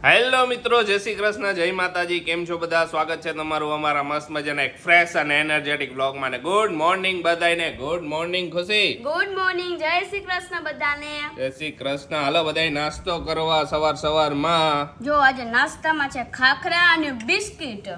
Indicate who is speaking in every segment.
Speaker 1: Hello મિત્રો, જય શ્રી કૃષ્ણ, જય માતાજી. કેમ છો બધા? સ્વાગત છે તમારું અમારા મસ્ત મજાના એક ફ્રેશ અને એનર્જેટિક બ્લોગમાં. ને ગુડ મોર્નિંગ બધાને. ગુડ મોર્નિંગ ખુશી.
Speaker 2: ગુડ મોર્નિંગ, જય શ્રી કૃષ્ણ બધાને.
Speaker 1: જય શ્રી કૃષ્ણ. હાલો બધાય નાસ્તો કરવા સવારમાં.
Speaker 2: જો આજે નાસ્તામાં છે ખાખરા અને બિસ્કિટ.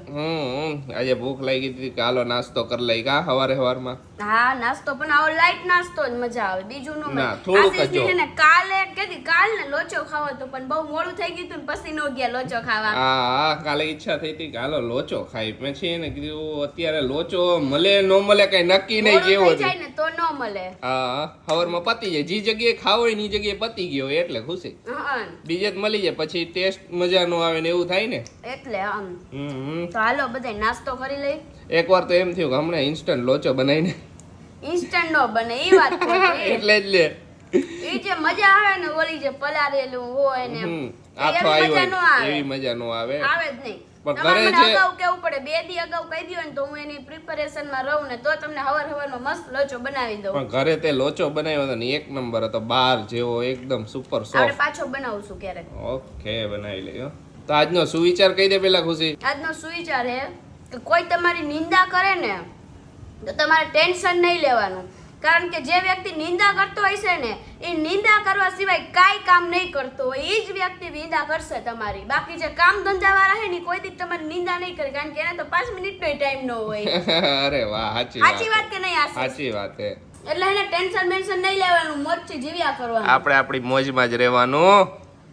Speaker 1: આજે ભૂખ લાગી હતી કે હાલો નાસ્તો કરી લઈ કા સવારમાં.
Speaker 2: હા, નાસ્તો પણ આવો લાઈટ નાસ્તો જ મજા આવે, બીજું નો
Speaker 1: ના, થોડુંક જ જો.
Speaker 2: ને કાલે કાલને લોચો ખાવો તો પણ બહુ મોડું થઈ ગયું હતું ને પછી નો ગયા લોચો ખાવા.
Speaker 1: હા, કાલે ઈચ્છા થઈ હતી કે હાલો લોચો ખાઈ. પછી એને કીધું અત્યારે લોચો મળે નો મળે કઈ નક્કી નહીં કેવો
Speaker 2: થઈ જાય ને તો નો મળે.
Speaker 1: હા, સવારમાં પતી જાય. જે જગ્યાએ ખાવો હોય ની જગ્યાએ પતી ગયો હોય એટલે ખુશી. બીજે જ મળી જાય પછી ટેસ્ટ મજા નો આવે ને એવું થાય ને
Speaker 2: એટલે તો હાલો બધાય નાસ્તો કરી લઈ.
Speaker 1: એકવાર તો એમ થયું કે હમણાં ઇન્સ્ટન્ટ લોચો બનાવીને
Speaker 2: ઇન્સ્ટન્ટ નો બને એ વાત ખોટી.
Speaker 1: એટલે જ લે
Speaker 2: એ જે મજા આવે ને ઓલી જે પલાળેલું હોય ને
Speaker 1: આથો આવ્યો એવી મજા નો આવે.
Speaker 2: આવે જ નહીં.
Speaker 1: પણ
Speaker 2: તમારે
Speaker 1: ઘરે
Speaker 2: મને
Speaker 1: છે
Speaker 2: અગાઉ કેવું પડે, 2 દી અગાઉ કહી દો ને તો હું એની પ્રિપેરેશન માં રહું ને તો તમને હવારમાં મસ્ત લોચો બનાવી દઉં.
Speaker 1: પણ ઘરે તે લોચો બનાવ્યો હતો ને એક નંબર હતો, બાર જેવો એકદમ સુપર
Speaker 2: આપણે
Speaker 1: સોફ્ટ.
Speaker 2: પાછો બનાવશું ક્યારેક.
Speaker 1: ઓકે, બનાવી લઈએ. તો આજનો સુવિચાર કહી દે પેલા ખુશી.
Speaker 2: આજનો સુવિચાર હે કે કોઈ તમારી નિંદા કરે ને તો તમારે ટેન્શન નહીં લેવાનું. કારણ કે જે વ્યક્તિ નિંદા કરતો હોય છે ને એ નિંદા કરવા સિવાય કાંઈ કામ નહીં કરતો હોય, એ જ વ્યક્તિ નિંદા કરશે તમારી. બાકી જે કામ ધંધા વાળા છે ને કોઈ દી તમારી નિંદા નહીં કરે, કારણ કે એને તો 5 મિનિટનો ટાઈમ ન હોય.
Speaker 1: અરે વાહ,
Speaker 2: સાચી વાત કે નહીં?
Speaker 1: સાચી વાત છે.
Speaker 2: એટલે એને ટેન્શન નહીં લેવાનું, મોજથી જીવ્યા કરવાનું.
Speaker 1: આપણે આપણી મોજમાં જ રહેવાનું.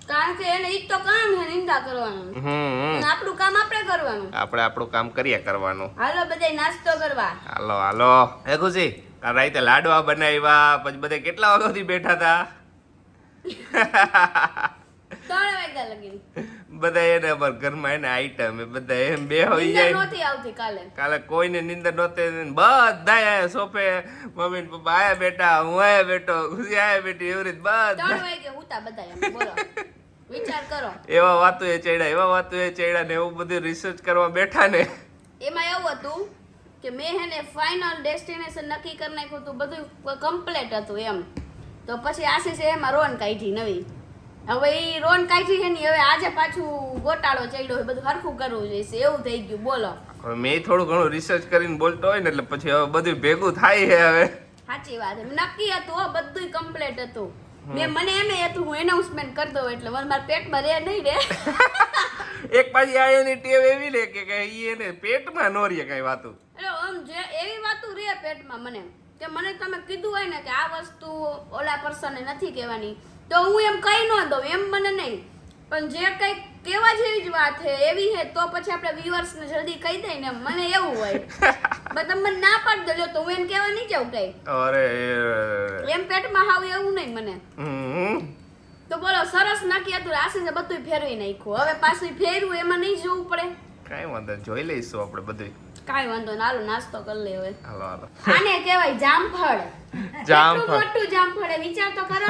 Speaker 2: કારણ કે એને ઈ તો કામ છે નિંદા કરવાનું, અને આપણું કામ આપણે કરવાનું.
Speaker 1: આપણે આપણું કામ કર્યા કરવાનું.
Speaker 2: હાલો બધાય નાસ્તો કરવા.
Speaker 1: હાલો હે ખુશી, કાલ રાતે લાડવા બનાવ્યા, પછી બધા કેટલા વાગ્યાથી બેઠા હતા?
Speaker 2: 3 વાગ્યા લગી
Speaker 1: બધા એને અમારા ઘરમાં એને આઈટમ બધા એમ બે હોઈ
Speaker 2: નીંદર
Speaker 1: જાય.
Speaker 2: નહોતી આવતી
Speaker 1: કાલે કોઈને નીંદર નહોતી. બધા આયા સોફે, મમ્મી ને પપ્પા આયા બેઠા, હું આયા બેઠો, ખુશી આયા બેઠી, એવી રીતે
Speaker 2: 3
Speaker 1: બધા
Speaker 2: વાગે હુતા બધા એમ. બોલો, વિચાર કરો.
Speaker 1: એવા વાતો એ ચડ્યા ને એવું બધું રિસર્ચ કરવા બેઠા ને.
Speaker 2: એમાં એવું હતું કે મેં હેને ફાઇનલ ડેસ્ટિનેશન નક્કી કરી નાખ્યું હતું, બધું કમ્પ્લીટ હતું એમ. તો પછી આશીષે એમાં રોન કાઢી નવી. હવે એ રોન કાઢી છે ને હવે આજે પાછું ગોટાળો ચડ્યો હોય, બધું હરખું કરવું જોઈશે એવું થઈ ગયું. બોલો,
Speaker 1: હવે મેં થોડું ઘણું રિસર્ચ કરીને બોલતો હોય ને એટલે પછી હવે બધું ભેગું થાય છે. હવે
Speaker 2: સાચી વાત, નક્કી હતું હો, બધું કમ્પ્લીટ હતું. મને એમ હતું હું એનાઉન્સમેન્ટ કરી દઉં એટલે મારા પેટમાં રે નહીં રે.
Speaker 1: એક પાછી આ એની ટેવ એવી લે કે ઈ એને પેટમાં નો રે કઈ વાતું.
Speaker 2: એટલે આમ જે એવી વાતો રે પેટમાં મને કે મને તમે કીધું હોય ને કે આ વસ્તુ ઓલા પર્સનને નથી કહેવાની તો હું એમ કહી ન દઉં, એમ મને નહીં. પણ જે કંઈક કેવા જેવી જ વાત છે એવી છે તો પછી આપણે વ્યુઅર્સને જલ્દી કહી દઈએ ને, મને એવું હોય. પણ તમે મને ના પાડી દેજો તો હું એને કહેવા નહીં જાઉં કઈ.
Speaker 1: અરે
Speaker 2: એમ પેટમાં હાવ એવું નહીં મને. તો બોલો, સરસ નાખી હતું આશીષે બધું ફેરવી નાખ્યું. હવે પાછું ફેરવું એમાં નહીં જોવું પડે.
Speaker 1: કઈ વાંધો જોઈ લઈશું આપણે બધું.
Speaker 2: કાઈ વાંધો ના, હાલો નાસ્તો કરી લે હવે.
Speaker 1: હાલો
Speaker 2: આને કહેવાય જામફળ.
Speaker 1: જામફળ.
Speaker 2: મોટું જામફળ હે, વિચાર તો કરો.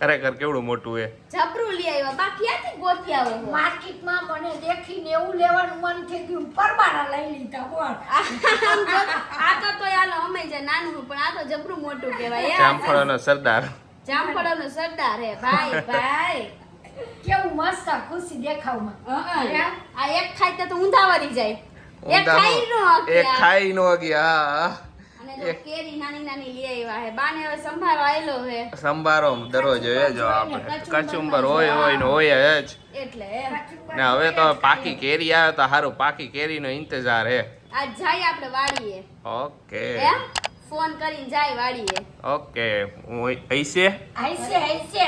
Speaker 1: ખરેખર કેવડું મોટું હે.
Speaker 2: જબરું લઈ આવ્યા, બા ક્યાંથી ગોતી આવો?
Speaker 3: માર્કેટમાં મને દેખીને એવું લેવાનું મન થઈ ગયું, પરબારા લઈ લીધા. બોલ,
Speaker 2: આ તો તોય હાલો અમે જે નાનું પણ આ તો જબરું મોટું કહેવાય.
Speaker 1: જામફળનો સરદાર.
Speaker 2: જામફળનો સરદાર હે ભાઈ ભાઈ.
Speaker 3: કેવું મસ્ત ખુશી દેખાવમાં.
Speaker 2: આ એક ખાઈ તો ઊંધા વળી જાય. એક ખાઈ નો
Speaker 1: એક ખાઈ નો ગયા.
Speaker 2: અને જો કેરી નાની નાની લઈ આવ્યા હે. બાને હવે સંભારો આયલો હે.
Speaker 1: સંભારો દરરોજ હોય જો આપણે કચુંબર હોય ને હોય જ.
Speaker 2: એટલે
Speaker 1: ને હવે તો પાકી કેરી આવે તો હારું, પાકી કેરીનો ઇંતજાર હે.
Speaker 2: આજ જાય આપણે વાડીએ.
Speaker 1: ઓકે
Speaker 2: એમ ફોન કરીને જાય વાડીએ.
Speaker 1: ઓકે, હું હઈશે
Speaker 3: હૈસે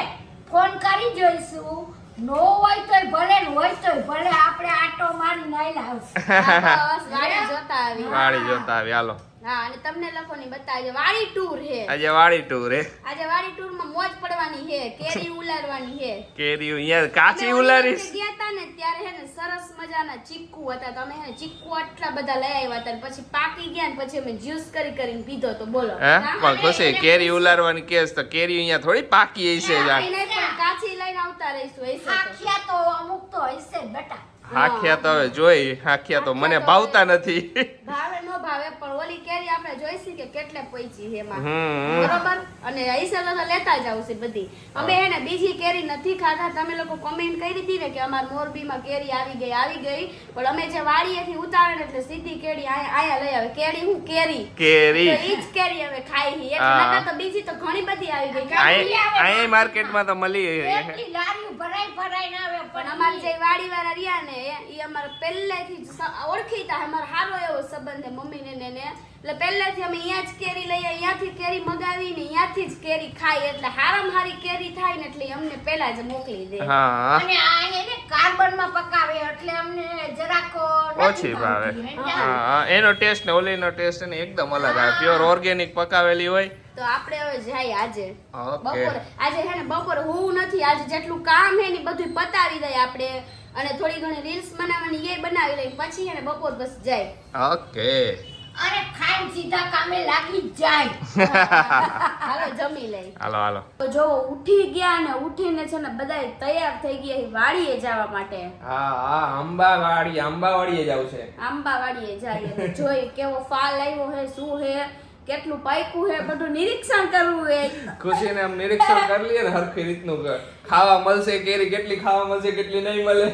Speaker 3: ફોન કરી જોઈશું. નો હોય તોય ભલે ને હોય તોય ભલે, આપણે આટો મારીને આયલા આવશું.
Speaker 2: બસ વાડી જોતા આવી.
Speaker 1: વાડી જોતા આવી. હાલો,
Speaker 2: હા, અને તમને લોકોની બતાવજો વાડી ટૂર હે.
Speaker 1: આજે વાડી ટૂર હે.
Speaker 2: આજે વાડી ટૂર માં મોજ પડવાની હે, કેરી ઉલાડવાની હે.
Speaker 1: કેરી અહીંયા કાચી
Speaker 2: અમે
Speaker 1: ઉલારીશ.
Speaker 2: ઓલી વખતે ગયા તા ને ત્યારે હે ને સરસ મજાના ચીકુ હતા. તમે હે ને ચીકુ આટલા બધા લઈ આવ્યા હતા, પછી પાકી ગયા ને પછી અમે જ્યુસ કરીને પીધો. તો બોલો,
Speaker 1: હે પણ ખુશી કેરી ઉલારવાની કેસ તો કેરી અહીંયા થોડી પાકી હશે.
Speaker 2: એને પણ કાચી લઈને આવતા રહીશું. હશે તો.
Speaker 3: આખિયા તો અમુક તો હૈસે જ બેટા.
Speaker 1: હાખ્યા તો હવે જોઈ, હાખ્યા તો મને ભાવતા નથી.
Speaker 2: ભાવે નો ભાવે પણ ઓલી કેરી આપણે જોઈશી કે કેટલે પહોંચી છે એમાં
Speaker 1: હમ.
Speaker 2: બરોબર અને હિસાબ તો લેતા જ આવશે બધી અમે હે ને બીજી કેરી નથી ખાધા તમે લોકો કોમેન્ટ કરી હતી ને કે અમાર મોરબીમાં કેરી આવી ગઈ પણ અમે જે વાડીએથી ઉતારે ને એટલે સીધી કેરી આયા લઈ આવે કેરી હું કેરી
Speaker 1: કેરી
Speaker 2: તો ઈ જ કેરી અમે ખાઈ હી એટલે નકર તો બીજી તો ઘણી બધી આવી ગઈ
Speaker 1: અહીં માર્કેટમાં તો મળી
Speaker 3: એટલી લારીઓ ભરાઈ આવે
Speaker 2: પણ અમારી જે વાડીવાળા રહ્યા ને ઈ અમારે પહેલેથી જ ઓળખીતા અમારો સારો એવો સંબંધ છે મમ્મીને ને એટલે પહેલેથી અમે અહીંયા જ કેરી લઈએ અહીંયાથી કેરી મગાવી ને અહીંયાથી જ કેરી ખાઈ એટલે હારામાં હારી કેરી થાય ને એટલે અમને પહેલા જ મોકલી દે
Speaker 1: હા
Speaker 3: અને આ એને કાર્બનમાં પકાવે એટલે અમને જરાક
Speaker 1: ઓછી ભાવે હા એનો ટેસ્ટ ને ઓલીનો ટેસ્ટ ને એકદમ અલગ આવે પ્યોર ઓર્ગેનિક પકાવેલી હોય
Speaker 2: તો આપણે હવે જાય આજે
Speaker 1: ઓકે
Speaker 2: બપોરે આજે હે ને બપોરે હું નથી આજે જેટલું કામ હે ને બધું પતાવી દઈએ આપણે અને થોડી ઘણી રીલ્સ બનાવવાની એ બનાવી લઈ પછી હે ને બપોર બસ જાય
Speaker 1: ઓકે
Speaker 3: અરે ખાઈને સીધા કામે લાગી જ જાય
Speaker 2: હાલો જમી લઈ
Speaker 1: હાલો
Speaker 2: તો જો ઉઠી ગયા ને ઉઠીને છે ને બધાય તૈયાર થઈ ગયા છે વાડીએ જવા માટે
Speaker 1: હા આંબાવાડીએ જ આવશે
Speaker 2: આંબા વાડીએ જાય અને જોઈ કેવો ફાલ આવ્યો હે શું હે કેટલું પાક્યું હે બધું નિરીક્ષણ કરવું હે
Speaker 1: ખુશીને આમ નિરીક્ષણ કરી લઈએ ને હરખી રીતનું કે ખાવા મળશે કેરી કેટલી ખાવા મળશે કેટલી નહીં મળે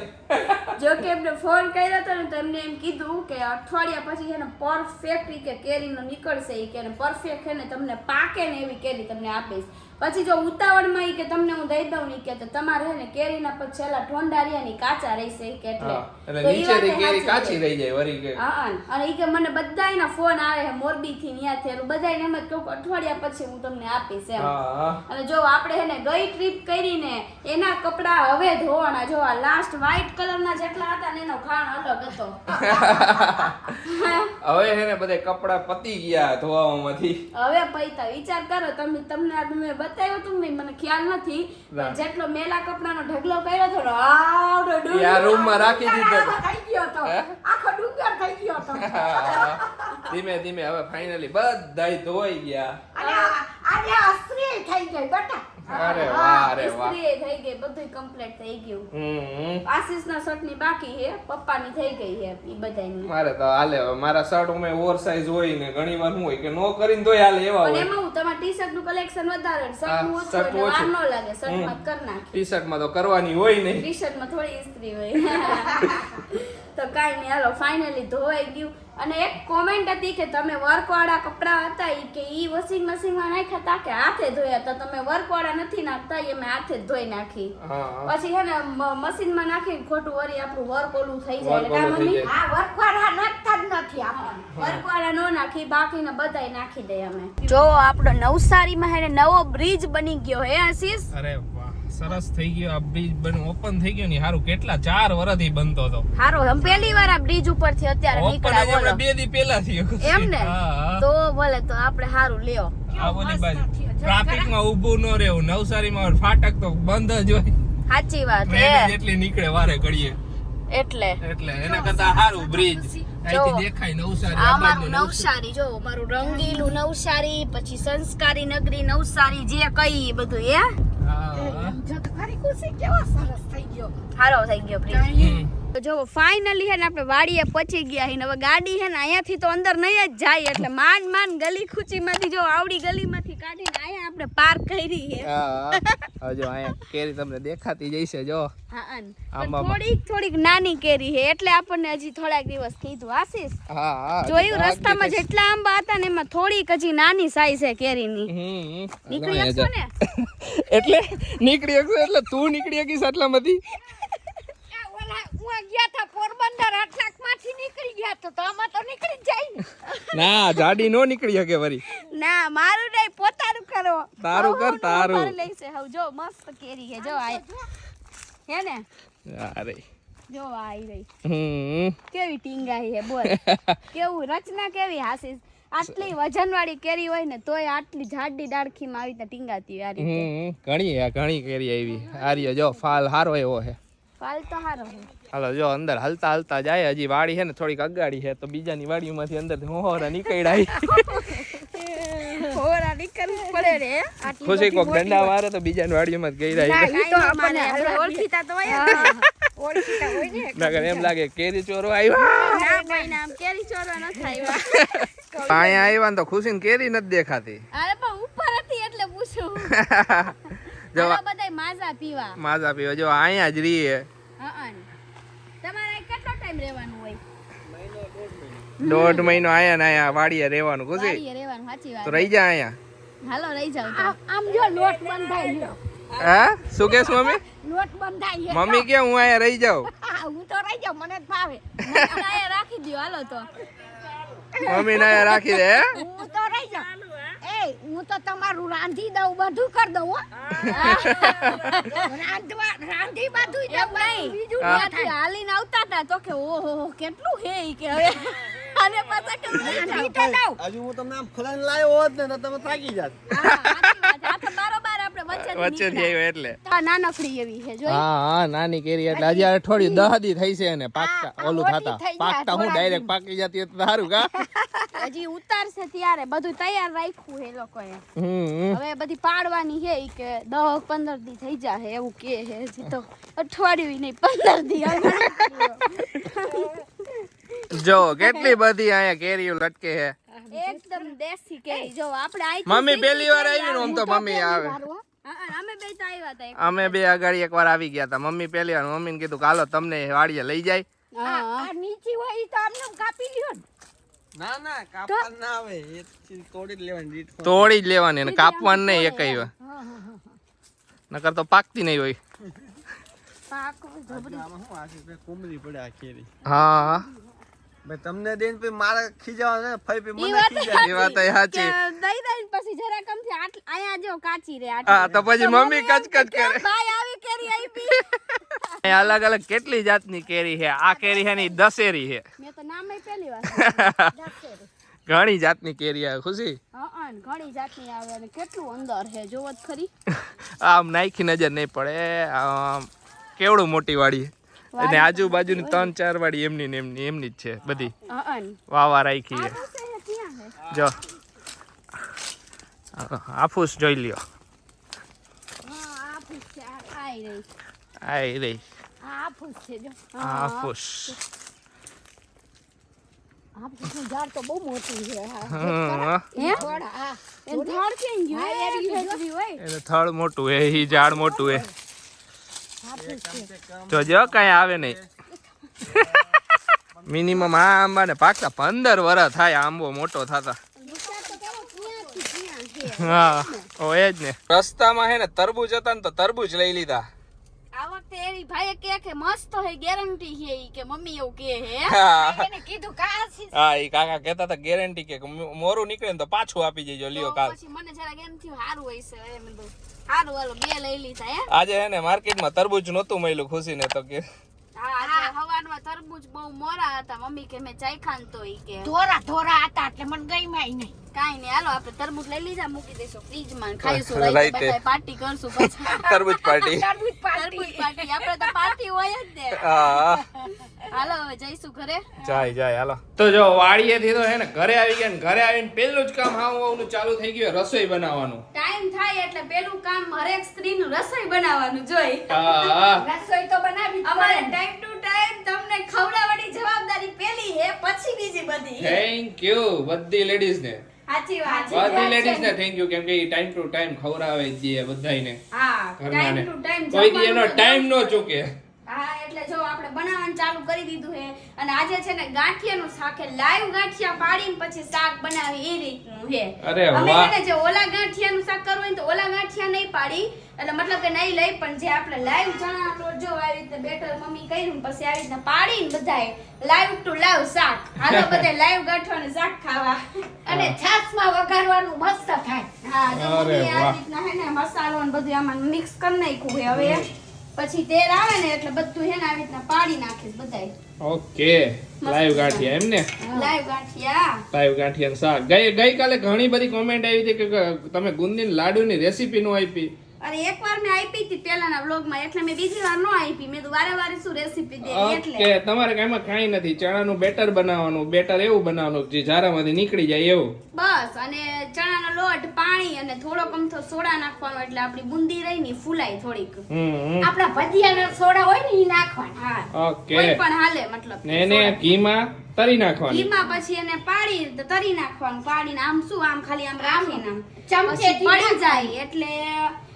Speaker 2: જો કે એમને ફોન કર્યો હતો ને તો એમને એમ કીધું કે અઠવાડિયા પછી છે ને પરફેક્ટ કે કેરીનો નીકળશે ઈ કે પરફેક્ટ છે ને તમને પાકે ને એવી કેરી તમને આપીશ પછી જો ઉતાવળમાં ઈ કે તમને હું દઈ દઉં ની કે તો તમારે છે ને કેરીના પછી છેલ્લા ઠોંડા રહ્યા ની કાચા રહેશે ઈ કે એટલે
Speaker 1: એટલે નીચેથી કેરી કાચી રહી જાય વરી કે
Speaker 2: હા અને ઈ કે મને બધાયના ફોન આવે છે મોરબી થી ન્યાથી એટલે બધાયને એમ જ કહું કે અઠવાડિયા પછી હું તમને આપીશ એમ અને જો આપણે છે ને ગઈ ટ્રીપ કરીને એના કપડા હવે ધોવાના જો આ લાસ્ટ વ્હાઈટ કલરના જેટલા હતા ને એનો ખાણ અલગ હતો
Speaker 1: હવે હે ને બધે કપડા પતી ગયા ધોવામાંથી
Speaker 2: હવે પૈતા વિચાર કરો તમને આ મેં બતાવ્યું હતું ને મને ખ્યાલ નથી પણ જેટલો મેલા કપડાનો ઢગલો કર્યો હતો ને આવડો ડુંગર
Speaker 1: આ રૂમમાં રાખી દીધો
Speaker 3: થઈ ગયો તો આખો ડુંગર થઈ ગયો તો
Speaker 1: ધીમે ધીમે હવે ફાઇનલી બધાય ધોઈ ગયા
Speaker 3: અને આજે અસરી થઈ ગઈ બેટા
Speaker 1: અરે વાહ
Speaker 2: ઇસ્ત્રી થઈ ગઈ બધું કમ્પ્લીટ થઈ ગયું આશીષના શર્ટની બાકી છે પપ્પાની થઈ ગઈ છે ઈ બધાની
Speaker 1: મારે તો હાલે હવે મારા શર્ટ ઉમે ઓવર સાઈઝ હોય ને ઘણી વાર હું હોય કે નો કરીને તોય હાલે એવા
Speaker 2: પણ
Speaker 1: હોય
Speaker 2: એમાં હું તમારા ટી-શર્ટ નું કલેક્શન વધારે શર્ટ નું ઓછું એટલે વાર ન લાગે શર્ટ માં કર નાખી
Speaker 1: ટી-શર્ટ માં તો કરવાની હોય નહીં
Speaker 2: ટી-શર્ટ માં થોડી ઇસ્ત્રી હોય તો કાઈ નહીં હાલો ફાઇનલી ધોવાઈ ગયું અને એક કોમેન્ટ હતી કે તમે વર્ક વાળા કપડા હતા ઈ કે ઈ વોશિંગ મશીન માં નાખ્યા હતા કે હાથે ધોયા હતા તમે વર્ક વાળા નથી નાખતા એ મેં હાથે જ ધોઈ નાખી પછી હે ને મશીન માં નાખીને ખોટું વળી આપણું વર્ક ઓલું થઈ જાય એટલે કામ મમ્મી
Speaker 3: આ વર્કવાળા નાખતા જ નથી આપણે
Speaker 2: વર્ક વાળા નો નાખી બાકીને બધાય નાખી દે અમે જો આપણો નવસારીમાં હે ને નવો બ્રિજ બની ગયો હે આશીષ
Speaker 1: અરે વાહ સરસ થઈ ગયો આ બ્રિજ ઓપન થઈ ગયો ને હારું કેટલા 4 વર્ષથી બનતો હતો
Speaker 2: હારો હમ પહેલી વાર આ બ્રિજ ઉપરથી અત્યારે નીકળ્યા બોલો
Speaker 1: આપણે 2 દી પહેલા થયો
Speaker 2: એમ ને તો ભલે તો આપણે હારું લ્યો
Speaker 1: આ બોલી બાજુ ટ્રાફિક માં ઊભું ન રહેવું નવસારીમાં ફાટક તો બંધ જ હોય
Speaker 2: સાચી વાત હે
Speaker 1: ટ્રેન જેટલી નીકળે વારે ઘડીએ
Speaker 2: એટલે
Speaker 1: એના કરતા હારું બ્રિજ અહીંથી દેખાય નવસારી
Speaker 2: આ મારું નવસારી જો મારું રંગીલું નવસારી પછી સંસ્કારી નગરી નવસારી જે કઈ બધું હે
Speaker 3: જો તો ખરી ખુશી કેવો સરસ થઈ ગયો
Speaker 2: હારો થઈ ગયો બ્રિજ તો જો ફાઇનલી હે ને આપણે વાડીએ પહોંચી ગયા હે ને હવે ગાડી હે ને અહીંયાથી તો અંદર નહીં જ જાય એટલે માંડ ગલી ખૂચીમાંથી જો આવડી ગલીમાંથી કાઢીને અહીંયા આપણે પાર્ક કરી હે
Speaker 1: જો અહીંયા કેરી તમને દેખાતી જઈશે જો
Speaker 2: હા થોડીક નાની કેરી હે એટલે આપણને હજી થોડાક દિવસ કીધું આશીષ જોયું રસ્તામાં જેટલા આંબા હતા ને એમાં થોડીક હજી નાની સાઈઝ છે કેરીની નીકળી શકશો ને
Speaker 1: એટલે નીકળી શકશો એટલે તું નીકળી શકીશ આટલામાંથી
Speaker 3: ગયા હતા પોરબંદર આટલાકમાંથી નીકળી ગયા તો આમાં તો નીકળી જ જાય ને
Speaker 1: ના જાડી નો નીકળી શકે વરી
Speaker 2: ના મારું નહીં પોતાનું કરો
Speaker 1: તારું કર તારું
Speaker 2: લઈશે હવે જો મસ્ત કેરી છે જો આ હે ને
Speaker 1: અરે
Speaker 2: જો આવી રહી કેવી ટીંગાઈ છે બોલ કેવું રચના કેવી હાસીસ આટલી વજનવાળી કેરી હોય ને તોય આટલી જાડી ડાળખીમાં આવી રીતે ટીંગાતી આ રીતે
Speaker 1: ઘણી કેરી આવી આર્યો જો ફાલ હારો એવો છે
Speaker 2: ફાલ તો હારો છે
Speaker 1: હાલો જો અંદર હલતા જાય હજી વાડી છે ને થોડીક અગાડી છે તો બીજાની વાડીમાંથી અંદર હોરા નીકળ્યા
Speaker 2: હોરા નીકળવું પડે રે
Speaker 1: ખુશી કોક દંડા મારે તો બીજાની વાડીમાં જ ગઈ રહી
Speaker 2: તો આપણને ઓળખીતા તો હોય
Speaker 3: ઓળખીતા હોય ને
Speaker 1: નકર એમ લાગે કેરી ચોરો આવ્યા
Speaker 2: ના ભાઈ નામ કેરી ચોરવા નથી આવ્યા
Speaker 1: અહીંયા આવ્યા ને તો ખુશીને કેરી નથી દેખાતી
Speaker 2: અરે પણ ઉપર હતી એટલે પૂછું
Speaker 1: જો
Speaker 2: હાલો બધાય માઝા પીવા
Speaker 1: માઝા પીવા જો અહીંયા જ રહીએ
Speaker 2: તમારે કેટલો ટાઈમ રહેવાનું હોય
Speaker 1: 1.5 મહિનો આયા ને અહીંયા વાડીએ રહેવાનું ખુશી
Speaker 2: વાડીએ રહેવાનું સાચી વાત
Speaker 1: તો રહી જા અહીંયા
Speaker 2: હાલો રહી જાવ તો
Speaker 3: આમ જો લોટ બંધાઈ ગયો
Speaker 1: હા શું કેસ મમ્મી
Speaker 3: લોટ બંધાઈ ગયો
Speaker 1: મમ્મી કે હું અહીંયા રહી જાઉં
Speaker 3: હું તો રહી જાઉં મને જ ભાવે
Speaker 2: અહીંયા રાખી દ્યો હાલો તો
Speaker 1: મમ્મી ને અહીંયા રાખી દે હે?
Speaker 3: હું તો રહી જાઉં એ હું તો તમારું રાંધી દઉં બધું કરી દઉં હો રાંધી બધું
Speaker 2: એમ નહીં
Speaker 3: બીજું
Speaker 1: હા.
Speaker 2: ત્યાંથી હાલીને આવતા હતા તો કે ઓહો કેટલું હે ઈ કે હવે અને પાછા કે
Speaker 3: રાંધી તો દઉં
Speaker 4: હજુ હું તમને આમ ખલાઈને લાવ્યો હોત ને તો તમે થાકી જાત
Speaker 2: આ તો બારોબાર આપણે
Speaker 1: વચ્ચેથી આવ્યો એટલે
Speaker 2: નાનકડી એવી છે જોઈ
Speaker 1: હા હા નાની કેરી એટલે હજી અઠવાડિયું 10 દી થઈ છે ને પાકતા
Speaker 3: આ
Speaker 1: ઓલું
Speaker 3: મોટી
Speaker 1: થતા
Speaker 3: થઈ જાય,
Speaker 1: પાકતા હું
Speaker 3: થોડા
Speaker 1: ડાયરેક્ટ પાકી જતી હોય તો સારું કા
Speaker 2: હજી ઉતારશે ત્યારે બધું તૈયાર રાખ્યું છે એ લોકોએ
Speaker 1: હમ
Speaker 2: હવે બધી પાડવાની છે ઈ કે 10-15 દી થઈ જાહે એવું કે છે હજી તો અઠવાડિયું નહીં 15 દી
Speaker 1: જો કેટલી બધી અહીંયા કેરીઓ લટકે છે
Speaker 2: એકદમ દેશી કેરી જો આપણે આઈ
Speaker 1: મમ્મી પહેલી વાર આવી ને આમ તો મમ્મી આવે
Speaker 2: અમે બે તો આવ્યા હતા
Speaker 1: અમે બે અગાડી એકવાર આવી ગયા હતા મમ્મી પહેલી વાર મમ્મીને કીધું કે હાલો તમને વાડીએ લઈ જાય
Speaker 3: આ નીચી હોય ઈ તો આમને કાપી લ્યો ને
Speaker 4: ના ના કાપવા ના આવે એ ચીજ તોડી જ લેવાની રીત હોય.
Speaker 1: તોડી જ લેવાની અને કાપવાની નહીં એકઈ નકર તો પાકતી નહીં હોય
Speaker 4: આમાં શું આખી બે કોમરી પડે આ કેરી
Speaker 1: હા
Speaker 4: ભાઈ તમને દેન પછી મારા ખીજાવા ને ફઈ પી મને
Speaker 2: વાત
Speaker 4: ખીજાય
Speaker 1: એ વાત સાચી
Speaker 2: દઈ દઈ પછી જરા કમથી અહીંયા જો કાચી રે
Speaker 1: હા તો પછી મમ્મી કચકચ કરે
Speaker 2: ભાઈ આવી કેરી આવી
Speaker 1: અહીંયા અલગ અલગ કેટલી જાતની કેરી છે આ કેરી છે ને ઈ દશેરી છે
Speaker 2: મેં તો નામ પહેલી વાર
Speaker 1: ઘણી જાતની કેરી આવે ખુશી
Speaker 2: હા ઘણી જાતની આવે અને કેટલું અંદર છે જોવો જ ખરી
Speaker 1: આમ નાખી નજર નહીં પડે આમ કેવડું મોટી વાડી અને આજુબાજુની 3-4 વાડી એમની જ છે બધી
Speaker 2: હા
Speaker 1: વાવા રાખી છે જો આફૂસ જોઈ લ્યો આઈ રહી
Speaker 3: આ ફૂસ છે જો
Speaker 1: આફૂસ
Speaker 3: આ ફૂસનું ઝાડ તો બહુ મોટું છે હા
Speaker 2: હે
Speaker 3: થોડા હા
Speaker 2: એ ધાડ કેમ ગયું
Speaker 3: હા,
Speaker 2: એરી
Speaker 3: એરી
Speaker 2: હેચરી હોય
Speaker 1: એને થળ મોટું હે ઈ ઝાડ મોટું હે
Speaker 3: આ ફૂસ છે
Speaker 1: જોજો કઈ આવે નહીં મિનિમમ આ આંબા ને પાકતા 15 વર્ષ થાય આંબો મોટો થતા હા ઓ એ જ ને રસ્તામાં હે ને તરબૂચ હતા ને તો તરબૂચ લઈ લીધા
Speaker 2: આ વખતે એરી ભાઈએ કે મસ્ત હે ગેરંટી છે ઈ કે મમ્મી એવું કે હે
Speaker 1: હા
Speaker 3: એને કીધું કાશી
Speaker 1: હા ઈ કાકા કહેતા હતા ગેરંટી કે મોરું નીકળે ને તો પાછું આપી દેજો લ્યો
Speaker 2: તો
Speaker 1: કાલ
Speaker 2: પછી મને જરાક એમ થયું સારું હોય છે એમ તો સારું હાલો બે લઈ લીધા હે
Speaker 1: આજે હે ને માર્કેટમાં તરબૂચ નહોતું મળ્યું ખુશી ને તો કે
Speaker 2: હા આજે હવારમાં તરબૂચ બહુ મોરા હતા મમ્મી કે મેં ચાખ્યા ને તો ઈ કે
Speaker 3: ધોરા ધોરા હતા એટલે મને ગઈ માય નહીં
Speaker 2: કાઈ નહીં હાલો આપણે તરબૂચ લઈ લીધા મૂકી દઈશું ફ્રીજમાં ખાઈશું
Speaker 1: Right.
Speaker 2: રાઈતે બધાય પાર્ટી કરશું પછી
Speaker 1: તરબૂચ પાર્ટી
Speaker 3: તરબૂચ
Speaker 2: તરબૂચ પાર્ટી આપણે તો પાર્ટી હોય જ ને
Speaker 1: હા
Speaker 2: હાલો હવે જઈશું ઘરે
Speaker 1: જાય હાલો તો જો વાડીએથી તો હે ને ઘરે આવી ગયા ને ઘરે આવીને પહેલું જ કામ હાવનું ચાલુ થઈ ગયું રસોઈ બનાવવાનું
Speaker 2: ટાઈમ થાય એટલે પેલું કામ હરેક સ્ત્રીનું રસોઈ બનાવવાનું જોઈ
Speaker 1: હા
Speaker 3: રસોઈ તો બનાવી જ
Speaker 2: અમારે
Speaker 3: પડે.
Speaker 2: ટાઈમ ટુ ટાઈમ તમને ખવડાવવાની જવાબદારી પેલી હે પછી બીજી બધી
Speaker 1: થેન્ક યુ બધી લેડીઝ ને
Speaker 2: સાચી વાત છે
Speaker 1: બધી લેડીઝ ને થેન્ક યુ કેમ કે ટાઈમ ટુ ટાઈમ ખવડાવે જ દે બધાયને
Speaker 2: હા
Speaker 1: ઘરનાને
Speaker 2: ટાઈમ ટુ ટાઈમ
Speaker 1: કોઈ દી એનો ટાઈમ નો ચૂકે
Speaker 2: હા એટલે જો આપણે બનાવવાનું ચાલુ કરી દીધું છે અને આજે છે ને ગાંઠિયાનું શાક છે લાઈવ ગાંઠિયા પાડીને પછી શાક બનાવી એ રીતનું છે
Speaker 1: અરે
Speaker 2: અમે
Speaker 1: વાહ.
Speaker 2: છે ને જે ઓલા ગાંઠિયાનું શાક કરવું હોય ને તો ઓલા ગાંઠિયા નહીં પાડી એટલે મતલબ કે નહીં લઈ પણ જે આપણે લાઈવ ચણા લોટ જો આવી રીતે બેટર મમ્મી કર્યું ને પછી આવી રીતના પાડીને બધાય લાઈવ ટુ લાઈવ શાક હાલો બધા લાઈવ ગાંઠિયાનું શાક ખાવા
Speaker 3: અને છાશમાં વઘારવાનું મસ્ત થાય
Speaker 2: હા જો
Speaker 1: અરે
Speaker 2: મમ્મી આ
Speaker 1: વાહ.
Speaker 2: રીતના હે ને મસાલો ને બધું આમાં મિક્સ કરી નાખ્યું છે હવે પછી તેલ આવે ને એટલે બધું હે ને આવી રીતના પાડી નાખીશ બધાય
Speaker 1: ઓકે લાઈવ ગાંઠિયા એમ ને
Speaker 2: લાઈવ ગાંઠિયા
Speaker 1: લાઈવ ગાંઠિયા શાક ગઈકાલે ઘણી બધી કોમેન્ટ આવી હતી કે તમે ગુંદીન લાડુની રેસીપી નો આપી
Speaker 2: અરે એકવાર મેં આપી હતી પહેલાના વ્લોગમાં એટલે મેં બીજી વાર ન આપી. મેં તો વારે શું રેસીપી દે એટલે.
Speaker 1: ઓકે, તમારે કાંઈમાં કાંઈ નથી. ચણાનું બેટર બનાવવાનું, બેટર એવું બનાવવાનું જે જારામાંથી નીકળી જાય એવું.
Speaker 2: બસ, અને ચણાનો લોટ, પાણી અને થોડોક અમથો સોડા નાખવાનો એટલે આપણી બુંદી રહી ને ફૂલાય થોડીક.
Speaker 3: આપણા ભજીયાના સોડા હોય ને ઈ નાખવાના.
Speaker 2: હા,
Speaker 1: ઓકે.
Speaker 2: કોઈ પણ હાલે મતલબ.
Speaker 1: ને એને ઘીમાં તરી નાખવાનું.
Speaker 2: ઘીમાં પછી એને પાડી તરી નાખવાનું. પાડીને આમ શું આમ ખાલી આમ રાખીને આમ
Speaker 3: ચમચેથી
Speaker 2: પડી જાય એટલે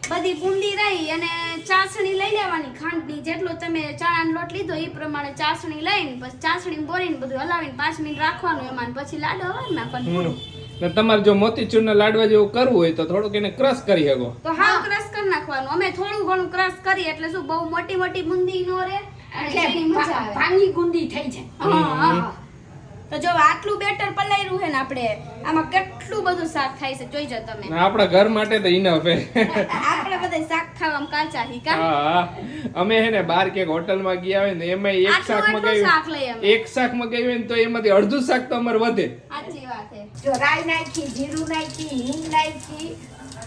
Speaker 2: બધી બુંદી રહી. અને ચાસણી લઈ લેવાની ખાંડની. જેટલો તમે ચણાનો લોટ લીધો એ પ્રમાણે ચાસણી લઈને પછી ચાસણી બોરીને બધું હલાવીને 5 મિનિટ રાખવાનું એમાં. પછી લાડો હોય નાખવાનું.
Speaker 1: ને તમારે જો મોતીચૂરના લાડવા જેવું કરવું હોય તો થોડુંક એને ક્રશ કરી શકો.
Speaker 2: તો હાવ ક્રશ કરી નાખવાનું. અમે થોડું ઘણું ક્રશ કરી એટલે શું બહુ મોટી મોટી બુંદી નો રહે એટલે મજા આવે.
Speaker 3: ભાંગી ગુંદી થઈ જાય.
Speaker 2: હા. તો જો આટલું બેટર પલાયરું છે ને આપણે આમાં કેટલું બધું શાક થાય છે જોઈ જો તમે.
Speaker 1: ને આપણા ઘર માટે તો ઇનફ હે.
Speaker 2: આપણે બધા શાક ખાવામાં કાચા હી કા.
Speaker 1: હા, અમે હે ને બહાર કે હોટલમાં ગયા હોય ને એમાં એક શાક
Speaker 2: આટલું શાક લઈએ
Speaker 1: મગાવ્યું,
Speaker 2: અમે.
Speaker 1: એક શાક મગાવ્યું હોય ને તો એમાંથી અડધું શાક તો અમારે વધે.
Speaker 2: સાચી વાત છે.
Speaker 3: જો રાઈ નાખી, જીરું નાખી, હિંગ નાખી,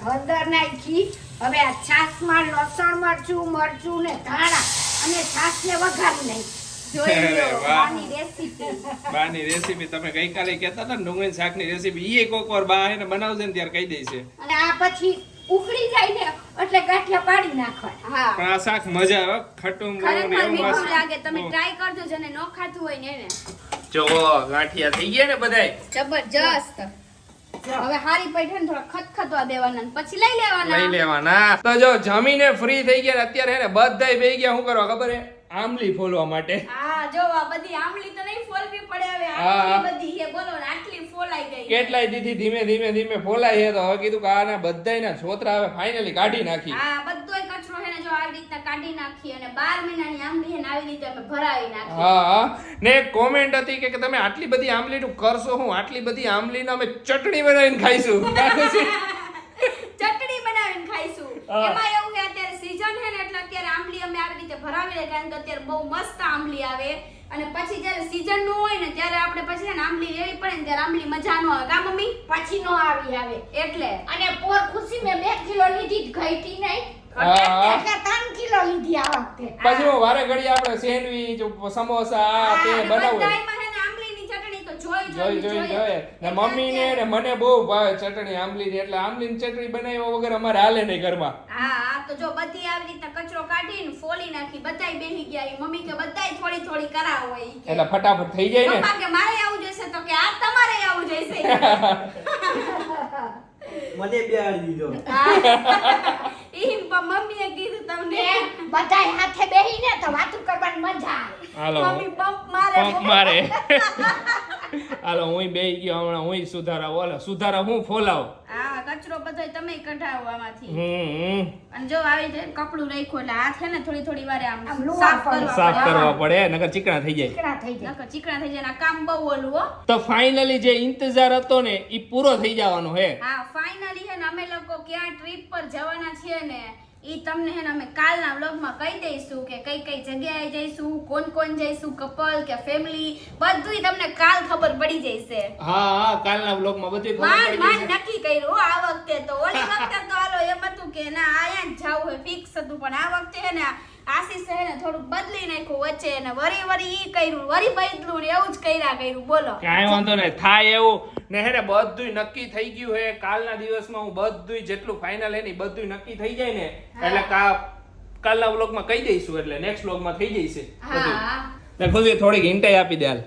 Speaker 3: હળદર નાખી. હવે આ છાશમાં લસણ મરચું ને ધાણા અને છાશને વઘારી નાખી.
Speaker 2: જોઈ
Speaker 1: અરે
Speaker 2: લો
Speaker 1: વાહ.
Speaker 2: આની રેસીપી.
Speaker 1: બાની રેસીપી તમે ગઈકાલે કહેતા હતા ને ડુંગળી શાકની રેસીપી, ઈ કોક વાર બા એને બનાવશે ને ત્યારે કહી દેશે.
Speaker 3: અને આ પછી ઉકળી જાય ને એટલે ગાંઠિયા પાડી નાખવાના.
Speaker 2: હા,
Speaker 1: પણ આ શાક મજા આવે, ખટ્ટું મોળું ને
Speaker 2: ખરેખર
Speaker 1: એવું
Speaker 2: મીઠું
Speaker 1: મસ્ત.
Speaker 2: લાગે. તમે ટ્રાય કરજો જેને ન ખાતું હોય ને એને.
Speaker 1: જો ગાંઠિયા થઈ ગયા ને બધાય.
Speaker 2: જબરજસ્ત. હવે હારી પૈઠા ને થોડા ખતખતવા દેવાના ને પછી લઈ લેવાના.
Speaker 1: લઈ લેવાના. તો જો જમીને ફ્રી થઈ ગયા ને અત્યારે હે ને બધાય બેહી ગયા. શું કરવા ખબર હે? આમલી ફોલવા માટે.
Speaker 2: હા, જો આ બધી આમલી તો નહીં ફોલવી પડે હવે.
Speaker 1: હા.
Speaker 2: આટલી બધી છે બોલો ને આટલી ફોલાઈ ગઈ.
Speaker 1: કેટલાય દીધી ધીમે ફોલાય છે તો હવે કીધું કે આના બધાયના છોતરા હવે ફાઇનલી કાઢી નાખી.
Speaker 2: હા, બધોય કચરો હે ને જો આવી રીતના કાઢી નાખી અને 12 મહિનાની આંબલી હે ને આવી રીતે અમે ભરાવી નાખી.
Speaker 1: હા, ને એક કોમેન્ટ હતી કે તમે આટલી બધી આમલીનું કરશો હું? આટલી બધી આમલીનો અમે ચટણી બનાવીને ખાઈશું.
Speaker 2: ચટણી બનાવીને ખાઈશું.
Speaker 1: હા.
Speaker 2: એમાં એવું કે અત્યારે સીઝન હે ને એટલે અત્યારે આંબલી અમે આવી રીતે ભરાવી લે કારણ કે અત્યારે બહુ મસ્ત આંબલી આવે. અને પછી જ્યારે સીઝન નું હોય ને ત્યારે આપણે પછી છે ને આંબલી લેવી પડે ને ત્યારે આંબલી મજા નો આવે કા મમ્મી?
Speaker 3: પછી નો આવી આવે
Speaker 2: એટલે
Speaker 3: અને પોર ખુશી મેં 2 કિલો લીધી જ ઘઈટી નહીં.
Speaker 1: હા.
Speaker 3: એટલે 3 કિલો લીધી આ વખતે.
Speaker 1: પછી હું વારે ઘડી આપણે સેન્ડવીચ, સમોસા આ તે
Speaker 2: અને
Speaker 1: બનાવું.
Speaker 2: બધાયમાં હે ને આંબલીની ચટણી તો
Speaker 1: જોઈ
Speaker 2: જોઈએ.
Speaker 1: ને મમ્મીને ને મને બહુ ભાવે ચટણી આમલીની, એટલે આમલીની ચટણી બનાવ્યા વગર અમારે હાલે નહીં ઘરમાં.
Speaker 2: હા, તો જો બધી આવી રીતના કચરો કાઢીને ફોલી નાખી. બધાય બેહી ગયા. ઈ મમ્મી કે બધાય થોડી થોડી કરાવો ઈ કે.
Speaker 1: એટલે ફટાફટ થઈ જાય ને.
Speaker 2: પપ્પા કે મારે આવું જોઈશે તો કે આ તમારે આવું જોઈશે.
Speaker 4: મને બેહાડી દીધો.
Speaker 2: ઈ મમ્મીએ કીધું તમને
Speaker 3: બધાય હાથે બેહીને તો વાતું કરવાની મજા આવે.
Speaker 1: હાલો
Speaker 2: મમ્મી બમ્પ મારે.
Speaker 1: પંપ મારે. હાલો હું બેહી ગયો હમણાં. હું સુધારા ઓલા સુધારા હું ફોલાવ.
Speaker 2: હા, કચરો બધો તમે કઢાવો આમાંથી.
Speaker 1: હમ
Speaker 2: અને જો આવી રીતે કપડું રાખ્યું એટલે હાથ હે ને થોડી થોડી વારે આમ
Speaker 3: આમ લુવા
Speaker 2: સાફ
Speaker 3: પડે.
Speaker 2: કરવા
Speaker 1: સાફ
Speaker 2: પડે.
Speaker 1: કરવા પડે નકર ચીકણા થઈ જાય.
Speaker 3: ચીકણા થઈ જાય.
Speaker 2: નકર ચીકણા થઈ જાય ને આ કામ બહુ ઓલું હો.
Speaker 1: તો ફાઇનલી જે ઇંતજાર હતો ને ઈ પૂરો થઈ જવાનો હે.
Speaker 2: હા, ફાઇનલી હે ને અમે લોકો ક્યાં ટ્રીપ પર જવાના છીએ ને ઈ તમને હે ને અમે કાલના વ્લોગમાં કહી દઈશું કે કઈ કઈ જગ્યાએ જઈશું, કોણ જઈશું, કપલ કે ફેમિલી, બધુંય તમને કાલ ખબર પડી જશે.
Speaker 1: હા, કાલના વ્લોગમાં બધી ખબર
Speaker 2: માંડ
Speaker 1: પડી
Speaker 2: માંડ
Speaker 1: જશે.
Speaker 2: નક્કી કર્યું હો આ વખતે તો. ઓલી વખતે તો હાલો એમ હતું કે ના આયા જ જાવું હોય ફિક્સ હતું, પણ આ વખતે હે ને આશીષ હે ને થોડુંક બદલી નાખ્યું વચ્ચે ને વરી ઈ કર્યું, વરી બદલું ને એવું જ કર્યું બોલો.
Speaker 1: કાંઈ વાંધો નહીં, થાય એવું ને હે ને બધુંય નક્કી થઈ ગયું હે. કાલના દિવસમાં હું બધુંય જેટલું ફાઇનલ હે ને ઈ બધુંય નક્કી થઈ જાય ને એટલે કાલના વ્લોગમાં કહી દઈશું એટલે નેક્સ્ટ વ્લોગમાં થઈ જશે બધું.
Speaker 2: હા,
Speaker 1: ને ખુશી થોડીક હિંટાઈ આપી દે હાલ.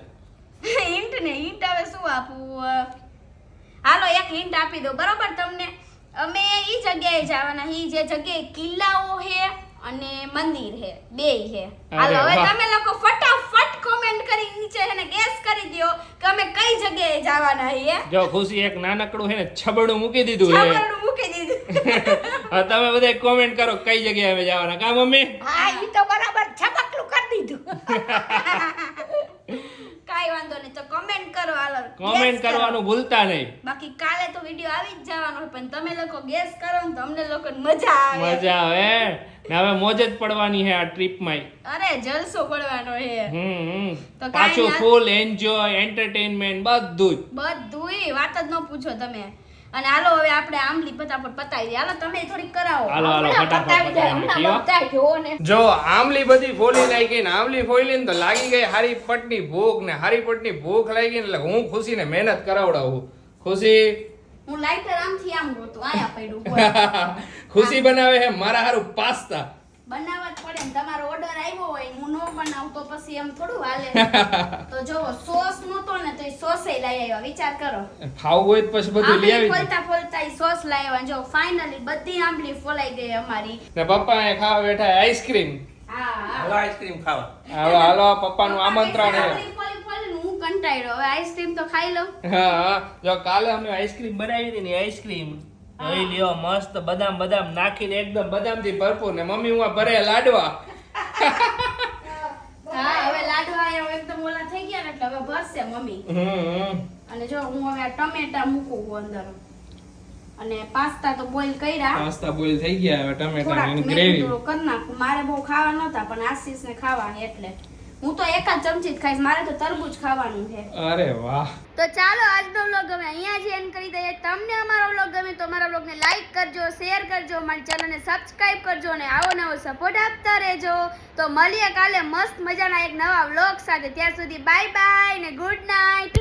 Speaker 2: હિન્ટ ને હિન્ટ હવે શું આપું? હાલો એક હિન્ટ આપી દો બરોબર તમને. અમે ઈ જગ્યાએ જવાના ઈ જે જગ્યાએ કિલ્લાઓ હે અને મંદિર હે, બેય હે. હાલો
Speaker 1: અરે
Speaker 2: હવે
Speaker 1: વાહ.
Speaker 2: તમે લોકો ફટાફટ કોમેન્ટ કરી નીચે હે ને ગેસ કરી દો કે અમે કઈ જગ્યાએ જવાના હે.
Speaker 1: જો ખુશી એક નાનકડું હે ને છબડું મૂકી દીધું હે.
Speaker 2: છાપરનું મૂકી દીધું.
Speaker 1: હવે તમે બધા કોમેન્ટ કરો કઈ જગ્યાએ અમે જવાના. કા મમ્મી?
Speaker 3: હા ઈ તો બરાબર છબકલું કરી દીધું.
Speaker 2: કાઈ વાંધો નહીં, તો કમેન્ટ કરો હાલો.
Speaker 1: કોમેન્ટ
Speaker 2: guess કરો.
Speaker 1: કરવાનું ભૂલતા નહીં.
Speaker 2: બાકી કાલે તો વિડિયો આવી જ જવાનો હોય પણ તમે લોકો ગેસ કરો ને તો અમને લોકોને મજા આવે.
Speaker 1: મજા આવે ને હવે મોજ જ પડવાની હે આ ટ્રીપમાં.
Speaker 2: અરે જલસો પડવાનો હે. તો કાંઈ
Speaker 1: પાછું
Speaker 2: ના.
Speaker 1: ફૂલ એન્જોય એન્ટરટેનમેન્ટ બધું જ.
Speaker 2: બધુંય વાત જ ન પૂછો તમે. અને હાલો હવે આપણે આંબલી ફટાફટ પતાવી દઈએ. હાલો તમે થોડીક કરાવો.
Speaker 1: હાલો, હાલો,
Speaker 2: હમણાં
Speaker 1: ફટાફટ
Speaker 2: પતાવી દઈએ,
Speaker 1: પતાવી
Speaker 2: હમણાં
Speaker 1: દઈએ.
Speaker 2: બતાવી જોવો ને.
Speaker 1: જો આમલી બધી ફોલી નાખી ને આમલી ફોલી ને તો લાગી ગઈ હારી પટની ભૂખ ને હારી પટની ભૂખ લાગી ને એટલે હું ખુશીને મહેનત કરાવડાવું. ખુશી
Speaker 2: હું લાઈટર આમથી આમ ગોતું આયા પડ્યું બોલ.
Speaker 1: ખુશી બનાવે છે મારા હારું પાસ્તા.
Speaker 2: બનાવવા જ પડે ને તમારો ઓર્ડર આવ્યો હોય હું નો બનાવું તો પછી એમ થોડું હાલે. તો જો સોસ નહોતો ને તો સોસ લઈ આવ્યા વિચાર કરો.
Speaker 1: ખાવું હોય તો પછી બધું લઈ
Speaker 2: આંબલી
Speaker 1: આવી
Speaker 2: ફોલતા ફોલતા ઈ સોસ લઈ આવ્યા. જો ફાઇનલી બધી આંબલી ફોલાઈ ગઈ અમારી.
Speaker 1: ને પપ્પા એ ખાવા બેઠા આઈસ્ક્રીમ.
Speaker 2: હા હા
Speaker 4: હાલો આઈસ્ક્રીમ ખાવા.
Speaker 1: હાલો હાલો પપ્પાનું આમંત્રણ છે.
Speaker 2: આંબલી ફોલી ફોલીને હું કંટાળ્યો. હવે આઈસ્ક્રીમ તો ખાઈ લઉં.
Speaker 1: હા જો કાલે અમે આઈસ્ક્રીમ બનાવી હતી ને આઈસ્ક્રીમ જોઈ લ્યો મસ્ત બદામ બદામ નાખીને એકદમ બદામથી ભરપૂર ને મમ્મી હું ભરે લાડવા.
Speaker 2: હા હવે લાડવા આયા એકદમ ઓલા થઈ ગયા ને એટલે હવે ભરશે મમ્મી. અને જો હું હવે આ ટમેટા મૂકું અંદર અને પાસ્તા તો બોઇલ કર્યા.
Speaker 1: પાસ્તા બોઇલ થઈ ગયા હવે ટમેટા
Speaker 2: થોડાક
Speaker 1: ની
Speaker 2: મેં
Speaker 1: ગ્રેવી.
Speaker 2: કીધું કરી નાખું. મારે બહુ ખાવા નહોતા પણ આશીષ ને ખાવા એટલે હું તો એક જ ચમચી જ ખાઈશ. મારે તો તરબૂચ ખાવાનું છે.
Speaker 1: અરે વાહ.
Speaker 2: તો ચાલો આજનો વ્લોગ અમે અહીંયા જ એન્ડ કરી દઈએ. તમને અમારો વ્લોગ ગમે તો અમારા વ્લોગને લાઈક કરજો, શેર કરજો, મારી ચેનલને સબસ્ક્રાઇબ કરજો અને આવો નવો સપોર્ટ આપતા રહેજો. તો મળીએ કાલે મસ્ત મજાના એક નવા વ્લોગ સાથે. ત્યાં સુધી બાય બાય ને ગુડ નાઇટ.